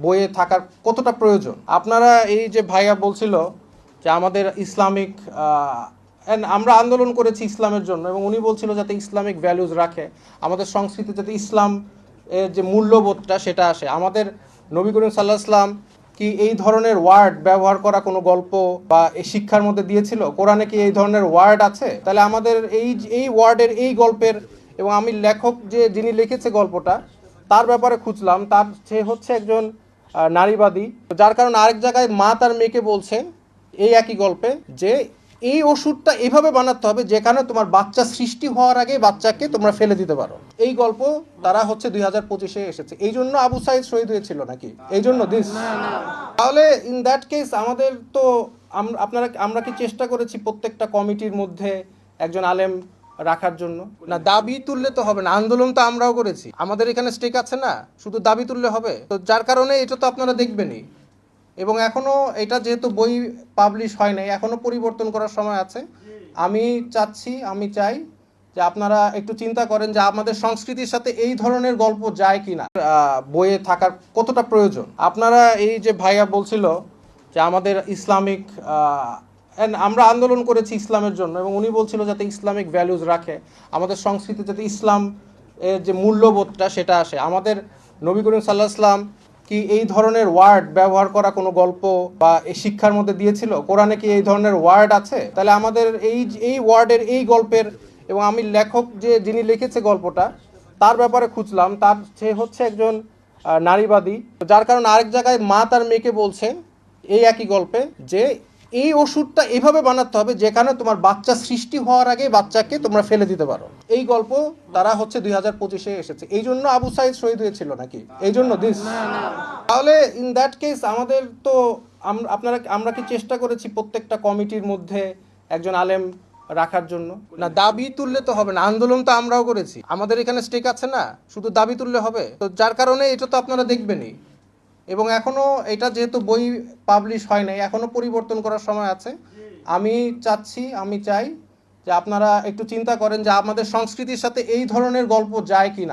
বইয়ে থাকার কতটা প্রয়োজন। আপনারা এই যে ভাইয়া বলছিল যে আমাদের ইসলামিক আমরা আন্দোলন করেছি ইসলামের জন্য, এবং উনি বলছিল যাতে ইসলামিক ভ্যালুজ রাখে, আমাদের সংস্কৃতি যাতে ইসলাম এর যে মূল্যবোধটা সেটা আসে। আমাদের নবী করিম সাল্লাহ ইসলাম কি এই ধরনের ওয়ার্ড ব্যবহার করা কোনো গল্প বা এই শিক্ষার মধ্যে দিয়েছিল? কোরআনে কি এই ধরনের ওয়ার্ড আছে? তাহলে আমাদের এই ওয়ার্ডের এই গল্পের, এবং আমি লেখক যিনি লিখেছে গল্পটা তার ব্যাপারে খুঁজলাম, সে হচ্ছে একজন নারীবাদী, যার কারণে আরেক জায়গায় মা তার মেয়েকে বলছে এই একই গল্পে যে এই ওষুধটা এভাবে বানাতে হবে যেখানে তোমার বাচ্চা সৃষ্টি হওয়ার আগে বাচ্চাকে তোমরা ফেলে দিতে পারো। এই গল্প তারা হচ্ছে 2025-এ এসেছে। এই জন্য আবু সাইদ শহীদ হয়েছিল নাকি? এই জন্য দিস, তাহলে ইন দ্যাট কেস আমাদের তো আমরা কি চেষ্টা করেছি প্রত্যেকটা কমিটির মধ্যে একজন আলেম রাখার জন্য? না, দাবি তুললে তো হবে না, আন্দোলন তো আমরাও করেছি, আমাদের এখানে স্টেক আছে না, শুধু দাবি তুললে হবে? তো যার কারণে এটা তো আপনারা দেখবেনই, এবং এখনো এটা যেহেতু বই পাবলিশ হয় নাই, এখনো পরিবর্তন করার সময় আছে। আমি চাই যে আপনারা একটু চিন্তা করেন যে আমাদের সংস্কৃতির সাথে এই ধরনের গল্প যায় কিনা, বইয়ে থাকার কতটা প্রয়োজন। আপনারা এই যে ভাইয়া বলছিল যে আমাদের ইসলামিক আমরা আন্দোলন করেছি ইসলামের জন্য, এবং উনি বলছিল যাতে ইসলামিক ভ্যালুজ রাখে, আমাদের সংস্কৃতি যাতে ইসলাম এর যে মূল্যবোধটা সেটা আসে। আমাদের নবী করিম সাল্লাহ ইসলাম কি এই ধরনের ওয়ার্ড ব্যবহার করা কোনো গল্প বা এই শিক্ষার মধ্যে দিয়েছিল? কোরআনে কি এই ধরনের ওয়ার্ড আছে? তাহলে আমাদের এই ওয়ার্ডের এই গল্পের, এবং আমি লেখক যিনি লিখেছে গল্পটা তার ব্যাপারে খুঁজলাম, সে হচ্ছে একজন নারীবাদী, যার কারণে আরেক জায়গায় মা তার মেয়েকে বলছে এই একই গল্পে যে এই ওষুধটা এভাবে বানাতে হবে যেখানে তোমার বাচ্চা সৃষ্টি হওয়ার আগে বাচ্চাকে তোমরা ফেলে দিতে পারো। এই গল্প তারা হচ্ছে 2025-এ এসেছে। এই জন্য আবু সাইদ শহীদ হয়েছিল নাকি? এই জন্য দিস, তাহলে ইন দ্যাট কেস আমাদের তো আমরা কি চেষ্টা করেছি প্রত্যেকটা কমিটির মধ্যে একজন আলেম রাখার জন্য? না, দাবি তুললে তো হবে না, আন্দোলন তো আমরাও করেছি, আমাদের এখানে স্টেক আছে না, শুধু দাবি তুললে হবে? তো যার কারণে এটা তো আপনারা দেখবেনই, এবং এখনো এটা যেহেতু বই পাবলিশ হয় নাই, এখনো পরিবর্তন করার সময় আছে। আমি চাই যে আপনারা একটু চিন্তা করেন যে আমাদের সংস্কৃতির সাথে এই ধরনের গল্প যায় কিনা।